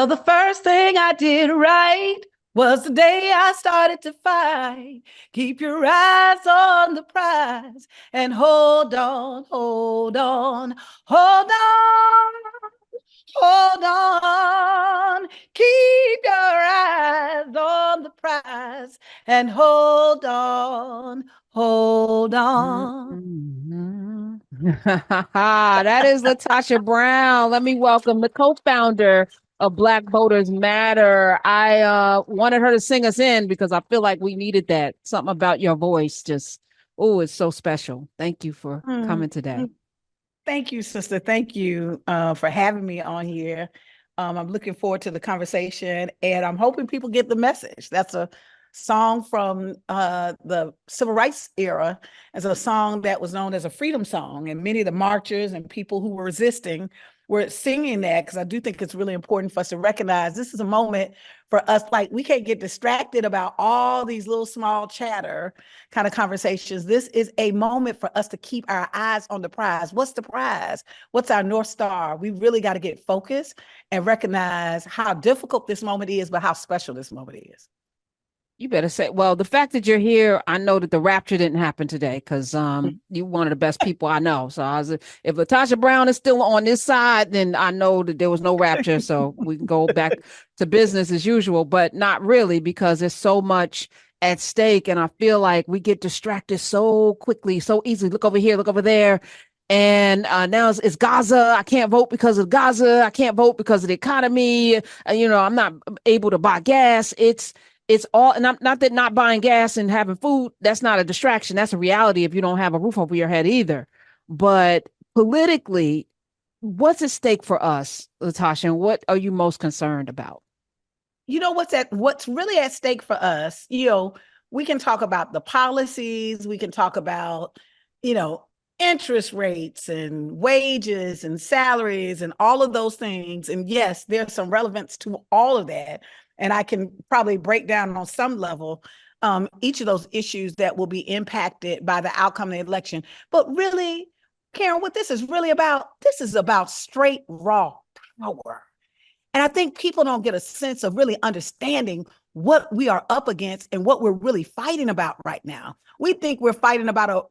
Well, the first thing I did right was the day I started to fight. Keep your eyes on the prize and hold on, hold on, hold on, hold on. Keep your eyes on the prize and hold on, hold on. Mhm. That is LaTosha Brown. Let me welcome the co-founder of Black Voters Matter. I wanted her to sing us in because I feel like we needed that. Something about your voice just, oh, it's so special. Thank you for coming today. Thank you, sister. Thank you for having me on here. I'm looking forward to the conversation, and I'm hoping people get the message. That's a song from the civil rights era, as a song that was known as a freedom song, and many of the marchers and people who were resisting were singing that, because I do think it's really important for us to recognize this is a moment for us. Like, we can't get distracted about all these little small chatter kind of conversations. This is a moment for us to keep our eyes on the prize. What's the prize? What's our North Star? We really got to get focused and recognize how difficult this moment is, but how special this moment is. You better say, well, the fact that you're here, I know that the rapture didn't happen today because you're one of the best people I know. So if LaTosha Brown is still on this side, then I know that there was no rapture. So we can go back to business as usual, but not really, because there's so much at stake. And I feel like we get distracted so quickly, so easily. Look over here, look over there. And now it's Gaza. I can't vote because of Gaza. I can't vote because of the economy. I'm not able to buy gas. It's all, and I'm not that not buying gas and having food, that's not a distraction. That's a reality if you don't have a roof over your head either. But politically, what's at stake for us, LaTosha, and what are you most concerned about? What's really at stake for us, we can talk about the policies, we can talk about, interest rates and wages and salaries and all of those things. And yes, there's some relevance to all of that. And I can probably break down on some level each of those issues that will be impacted by the outcome of the election. But really, Karen, what this is really about, this is about straight, raw power. And I think people don't get a sense of really understanding what we are up against and what we're really fighting about right now. We think we're fighting about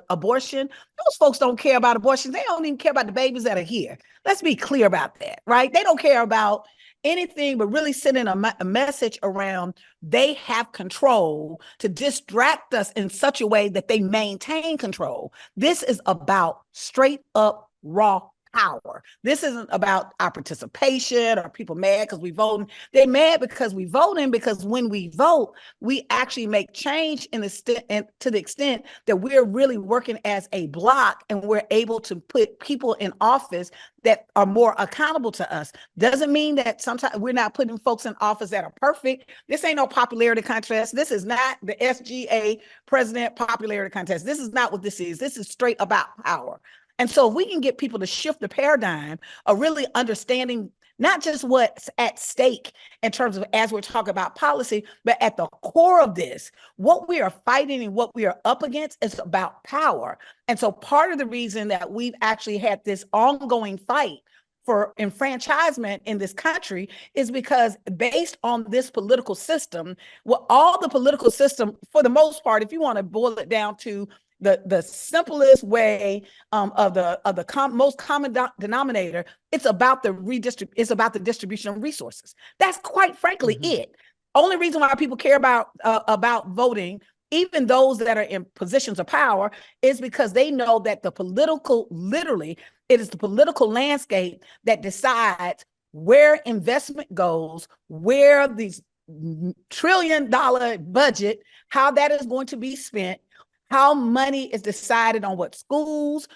abortion. Those folks don't care about abortion. They don't even care about the babies that are here. Let's be clear about that, right? They don't care about anything but really sending a message around they have control to distract us in such a way that they maintain control. This is about straight up raw power. This isn't about our participation or people mad because we voting. They're mad because we voting, because when we vote, we actually make change to the extent that we're really working as a block, and we're able to put people in office that are more accountable to us. Doesn't mean that sometimes we're not putting folks in office that are perfect. This ain't no popularity contest. This is not the SGA president popularity contest. This is not what this is. This is straight about power. And so if we can get people to shift the paradigm of really understanding not just what's at stake in terms of, as we're talking about policy, but at the core of this, what we are fighting and what we are up against is about power. And so part of the reason that we've actually had this ongoing fight for enfranchisement in this country is because, based on this political system, well, all the political system, for the most part, if you want to boil it down to the simplest way of the most common denominator, it's about it's about the distribution of resources. That's quite frankly it. Only reason why people care about voting, even those that are in positions of power, is because they know that literally, it is the political landscape that decides where investment goes, where these $1 trillion budget, how that is going to be spent, how money is decided on what schools,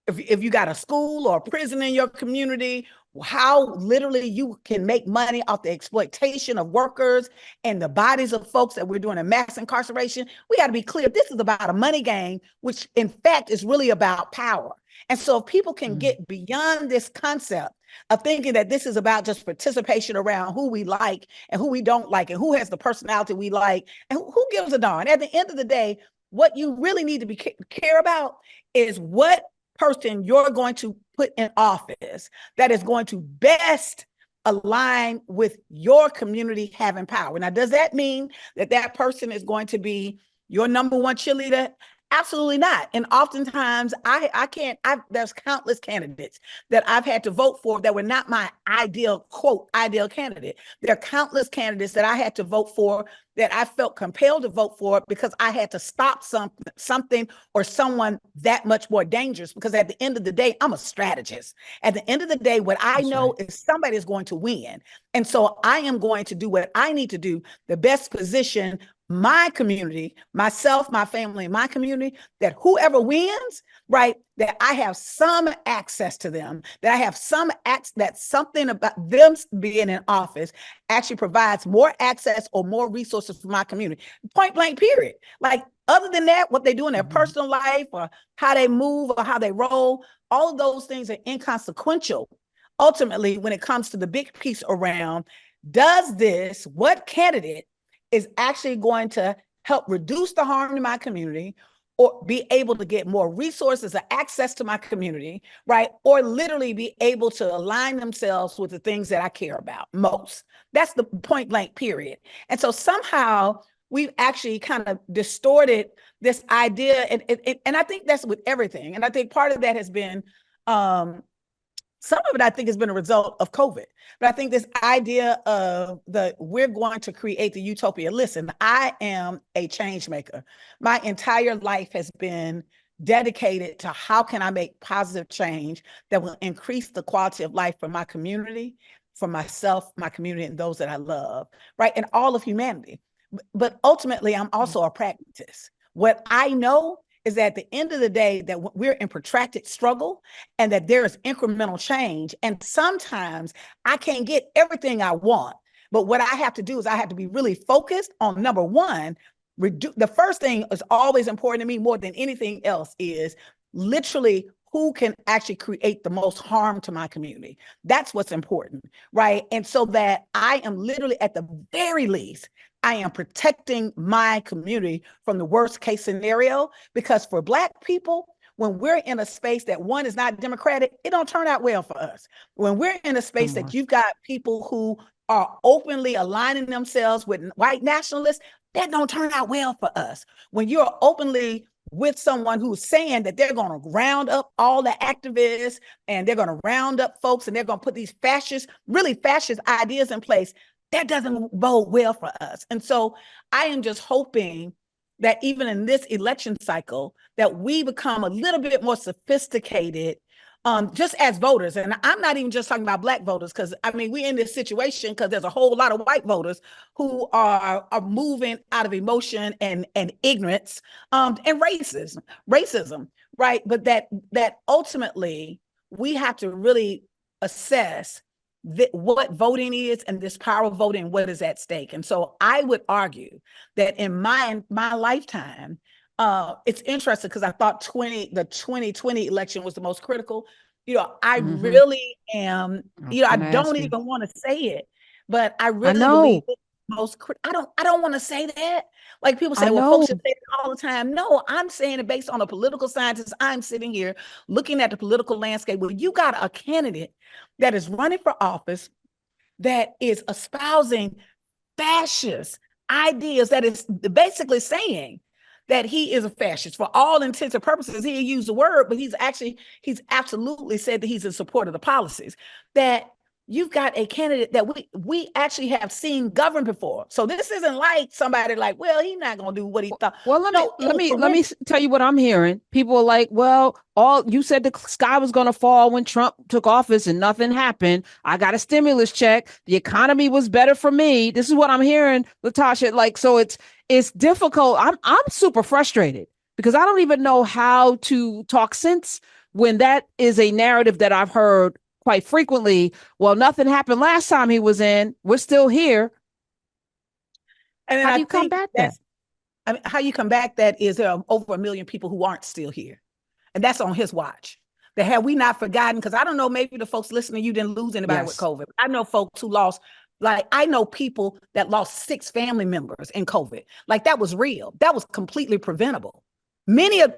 if you got a school or a prison in your community, how literally you can make money off the exploitation of workers and the bodies of folks that we're doing a mass incarceration. We got to be clear. This is about a money game, which in fact is really about power. And so if people can get beyond this concept of thinking that this is about just participation around who we like and who we don't like and who has the personality we like and who gives a darn. At the end of the day, what you really need to care about is what person you're going to put in office that is going to best align with your community having power. Now, does that mean that that person is going to be your number one cheerleader? Absolutely not. And oftentimes there's countless candidates that I've had to vote for that were not my ideal, quote, ideal candidate. There are countless candidates that I had to vote for that I felt compelled to vote for because I had to stop something or someone that much more dangerous. Because at the end of the day, I'm a strategist. At the end of the day, what I know is somebody is going to win. And so I am going to do what I need to do, the best position my community, myself, my family, my community, that whoever wins, right, that I have some access to them, that I have some access, that something about them being in office actually provides more access or more resources for my community. Point blank, period. Like, other than that, what they do in their personal life or how they move or how they roll, all of those things are inconsequential. Ultimately, when it comes to the big piece around, what candidate is actually going to help reduce the harm to my community or be able to get more resources or access to my community, right? Or literally be able to align themselves with the things that I care about most. That's the point blank, period. And so somehow we've actually kind of distorted this idea. And I think that's with everything. And I think part of that has been, some of it, I think, has been a result of COVID. But I think this idea of we're going to create the utopia. Listen, I am a change maker. My entire life has been dedicated to how can I make positive change that will increase the quality of life for my community, for myself, my community, and those that I love, right? And all of humanity. But ultimately, I'm also a pragmatist. What I know is that at the end of the day, that we're in protracted struggle and that there is incremental change. And sometimes I can't get everything I want. But what I have to do is I have to be really focused on, number one, the first thing is always important to me more than anything else is literally who can actually create the most harm to my community. That's what's important, right? And so that I am literally, at the very least, I am protecting my community from the worst case scenario, because for Black people, when we're in a space that, one, is not democratic, it don't turn out well for us. When we're in a space that you've got people who are openly aligning themselves with white nationalists, that don't turn out well for us. When you're openly with someone who's saying that they're going to round up all the activists and they're going to round up folks and they're going to put these really fascist ideas in place, that doesn't bode well for us. And so I am just hoping that even in this election cycle, that we become a little bit more sophisticated, just as voters. And I'm not even just talking about Black voters, because I mean, we're in this situation because there's a whole lot of white voters who are moving out of emotion and ignorance, and racism, right? But that ultimately we have to really assess what voting is and this power of voting, what is at stake. And so I would argue that in my lifetime, it's interesting because I thought the 2020 election was the most critical. I really am, I don't even want to say it, but I really believe it's most I don't want to say that. Like, people say, well, folks should say it all the time. No, I'm saying it based on a political scientist. I'm sitting here looking at the political landscape where you got a candidate that is running for office that is espousing fascist ideas, that is basically saying that he is a fascist for all intents and purposes. He used the word, but he's absolutely said that he's in support of the policies. That you've got a candidate that we actually have seen govern before. So this isn't like somebody like, well, he's not going to do what he thought. Well, let me tell you what I'm hearing. People are like, well, you said the sky was going to fall when Trump took office and nothing happened. I got a stimulus check. The economy was better for me. This is what I'm hearing, LaTosha. Like, so it's difficult. I'm super frustrated because I don't even know how to talk sense when that is a narrative that I've heard quite frequently. Well, nothing happened last time he was in. We're still here. And how do you combat that? I mean, how you combat that is there are over 1 million people who aren't still here. And that's on his watch. That have we not forgotten? Because I don't know, maybe the folks listening, you didn't lose anybody with COVID. I know folks who lost, I know people that lost 6 family members in COVID. Like, that was real. That was completely preventable. Many of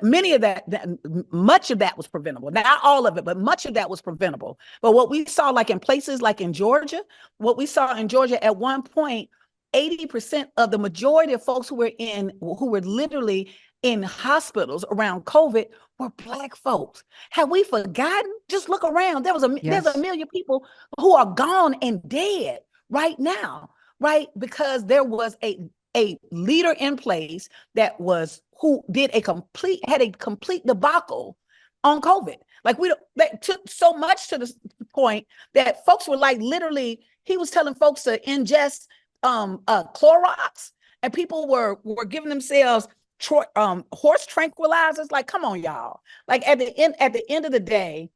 much of that was preventable. Not all of it, but much of that was preventable. But what we saw, like in places like in Georgia, what we saw in Georgia at one point, 80% of the majority of folks who were literally in hospitals around COVID were Black folks. Have we forgotten? Just look around. There's a million people who are gone and dead right now, right? Because there was a leader in place who had a complete debacle on COVID. Like that took so much to the point that folks were like, literally, he was telling folks to ingest Clorox, and people were giving themselves horse tranquilizers. Like, come on, y'all. Like at the end of the day,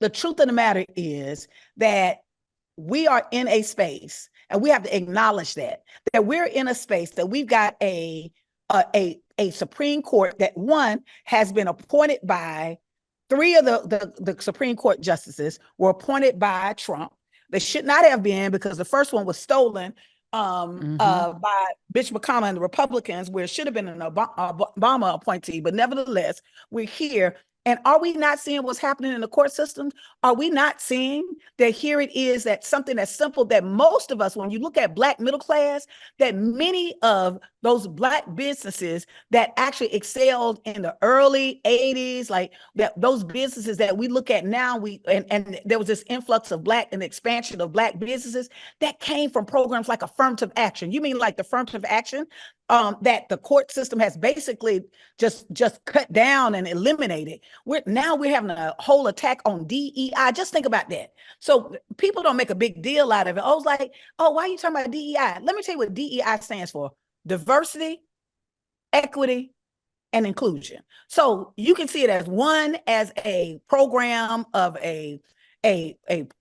the truth of the matter is that we are in a space, and we have to acknowledge that we're in a space that we've got a Supreme Court that, one, has been appointed by three of the Supreme Court justices were appointed by Trump. They should not have been, because the first one was stolen by Mitch McConnell and the Republicans, where it should have been an Obama appointee. But nevertheless, we're here. And are we not seeing what's happening in the court system? Are we not seeing that here it is, that something that's simple, that most of us, when you look at Black middle class, that many of those Black businesses that actually excelled in the early 80s, like those businesses that we look at now, and there was this influx of Black and expansion of Black businesses that came from programs like affirmative action. You mean like the affirmative action that the court system has basically just cut down and eliminated? We're having a whole attack on DEI. Just think about that. So people don't make a big deal out of it. I was like, oh, why are you talking about DEI? Let me tell you what DEI stands for: diversity, equity, and inclusion. So you can see it as a program of a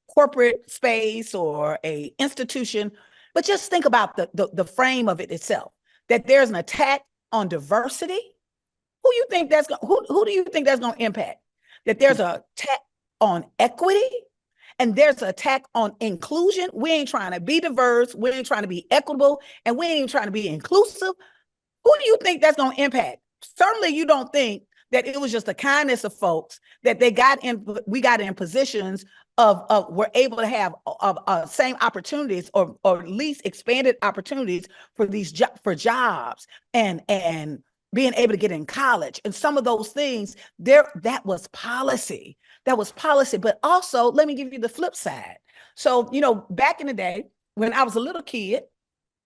corporate space or a institution, but just think about the frame of it itself. That there's an attack on diversity. Who do you think that's going to impact? That there's an attack on equity, and there's an attack on inclusion. We ain't trying to be diverse, we ain't trying to be equitable, and we ain't even trying to be inclusive. Who do you think that's going to impact? Certainly you don't think that it was just the kindness of folks that we got in positions of we're able to have same opportunities, or at least expanded opportunities for jobs and being able to get in college and some of those things. That was policy. But also, let me give you the flip side. So, back in the day when I was a little kid,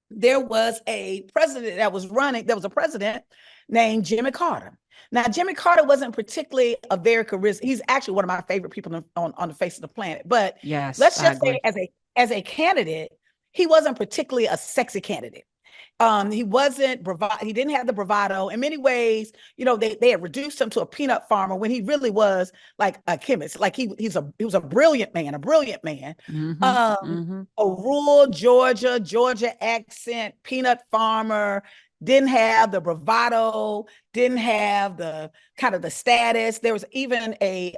there was a president that was running. There was a president named Jimmy Carter. Now, Jimmy Carter wasn't particularly a very charismatic. He's actually one of my favorite people on the face of the planet. But yes, let's just say as a candidate, he wasn't particularly a sexy candidate. He wasn't he didn't have the bravado. In many ways, they had reduced him to a peanut farmer when he really was like a chemist. Like he was a brilliant man. A rural Georgia accent, peanut farmer, didn't have the bravado, didn't have the kind of the status. There was even a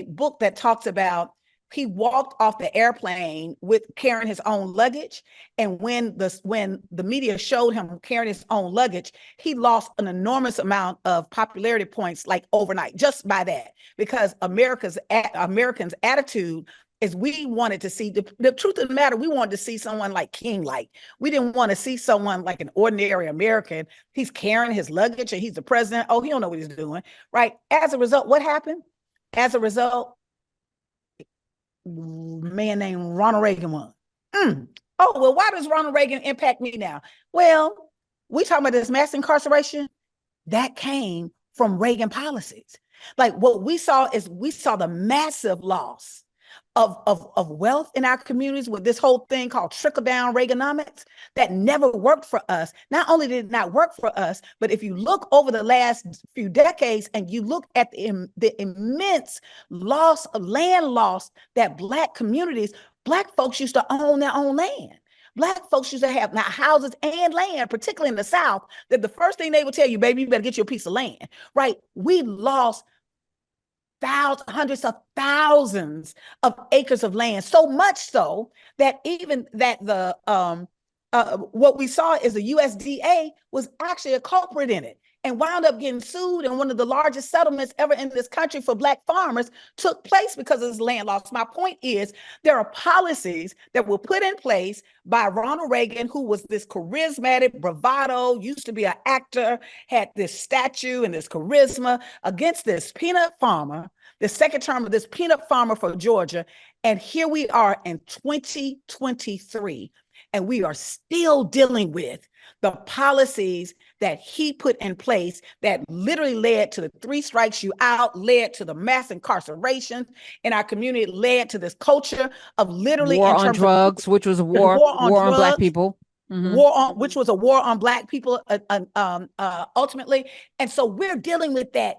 book that talks about he walked off the airplane with carrying his own luggage. And when the media showed him carrying his own luggage, he lost an enormous amount of popularity points, like overnight, just by that, because Americans' attitude is we wanted to see the truth of the matter. We wanted to see someone like King-like. We didn't want to see someone like an ordinary American. He's carrying his luggage and he's the president. Oh, he don't know what he's doing, right? As a result, what happened? As a result, man named Ronald Reagan won. Oh, well, why does Ronald Reagan impact me now? Well, we talking about this mass incarceration that came from Reagan policies. Like what we saw the massive loss of wealth in our communities with this whole thing called trickle-down Reaganomics that never worked for us. Not only did it not work for us, but if you look over the last few decades and you look at the immense loss of land loss that Black folks used to own their own land. Black folks used to have now houses and land, particularly in the South, that the first thing they would tell you, baby, you better get you a piece of land, right? We lost hundreds of thousands of acres of land, so much so that even that the what we saw is the USDA was actually a culprit in it and wound up getting sued. And one of the largest settlements ever in this country for Black farmers took place because of this land loss. My point is, there are policies that were put in place by Ronald Reagan, who was this charismatic bravado, used to be an actor, had this statue and this charisma against this peanut farmer, the second term of this peanut farmer for Georgia. And here we are in 2023. And we are still dealing with the policies that he put in place that literally led to the 3 strikes you out, led to the mass incarceration in our community, led to this culture of literally war on drugs, which was a war on Black people. Mm-hmm. Which was a war on Black people, ultimately. And so we're dealing with that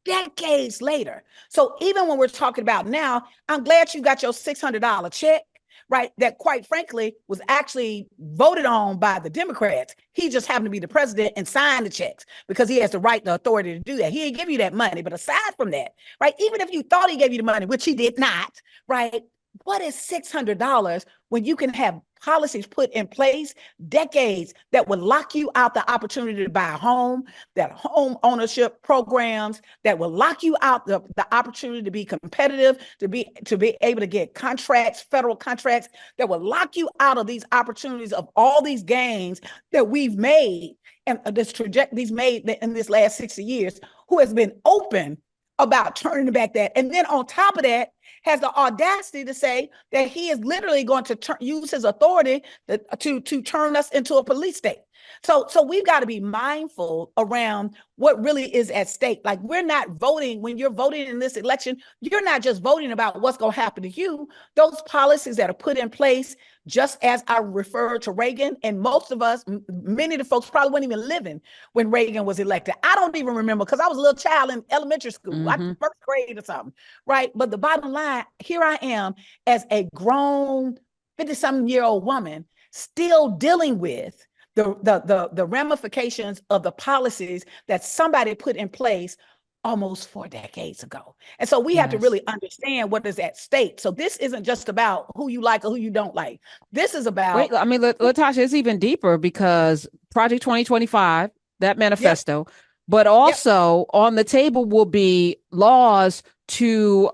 decades later. So even when we're talking about now, I'm glad you got your $600 check. Right, that quite frankly was actually voted on by the Democrats. He just happened to be the president and signed the checks because he has the right, the authority to do that. He didn't give you that money. But aside from that, right, even if you thought he gave you the money, which he did not, right, what is $600 when you can have policies put in place decades that would lock you out the opportunity to buy a home, that home ownership programs that will lock you out the opportunity to be competitive, to be able to get contracts, federal contracts, that will lock you out of these opportunities of all these gains that we've made and this trajectory these made in this last 60 years, who has been open about turning back that. And then on top of that, has the audacity to say that he is literally going to use his authority to turn us into a police state. So we've got to be mindful around what really is at stake. Like, we're not voting, when you're voting in this election, you're not just voting about what's going to happen to you. Those policies that are put in place, just as I referred to Reagan, and most of us, many of the folks probably weren't even living when Reagan was elected. I don't even remember because I was a little child in elementary school, like first grade or something, right? But the bottom line, here I am as a grown 50-something-year-old woman still dealing with the ramifications of the policies that somebody put in place almost 4 decades ago. And so we have to really understand what is at stake. So this isn't just about who you like or who you don't like. This is about... Wait, I mean, LaTosha, it's even deeper because Project 2025, that manifesto, but also on the table will be laws to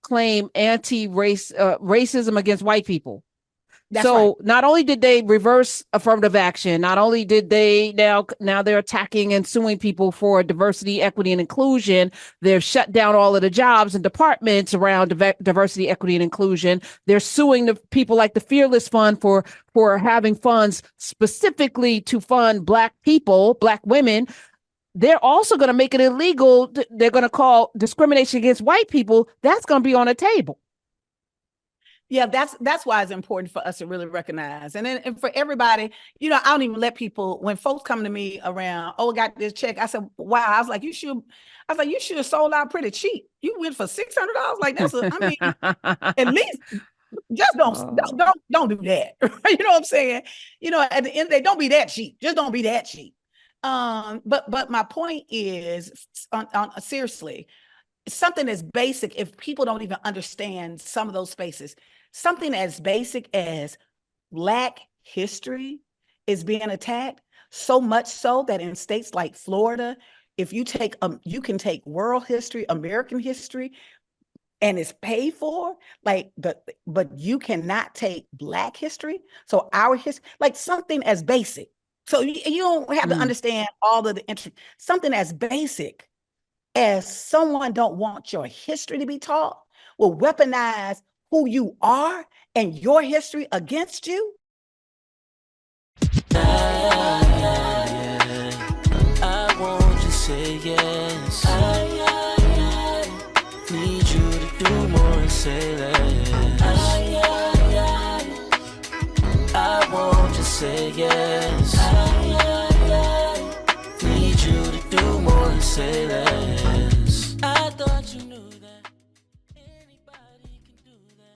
claim racism against white people. Not only did they reverse affirmative action, not only did they now they're attacking and suing people for diversity, equity, and inclusion. They've shut down all of the jobs and departments around diversity, equity, and inclusion. They're suing the people like the Fearless Fund for having funds specifically to fund Black people, Black women. They're also going to make it illegal. They're going to call discrimination against white people. That's going to be on the table. Yeah, that's why it's important for us to really recognize. And then and for everybody, I don't even let people, when folks come to me around, I got this check. I said, wow. I was like, you should have sold out pretty cheap. You went for $600. Like, at least just don't do that. You know what I'm saying? At the end of the day, don't be that cheap. Just don't be that cheap. But my point is, seriously, something as basic, if people don't even understand some of those spaces, something as basic as Black history is being attacked, so much so that in states like Florida, if you take, you can take world history, American history, and it's paid for, but you cannot take Black history. So our history, like something as basic. So you don't have to understand all of the something as basic as someone don't want your history to be taught, will weaponize who you are and your history against you. I want you to say yes. I need you to do more and say less.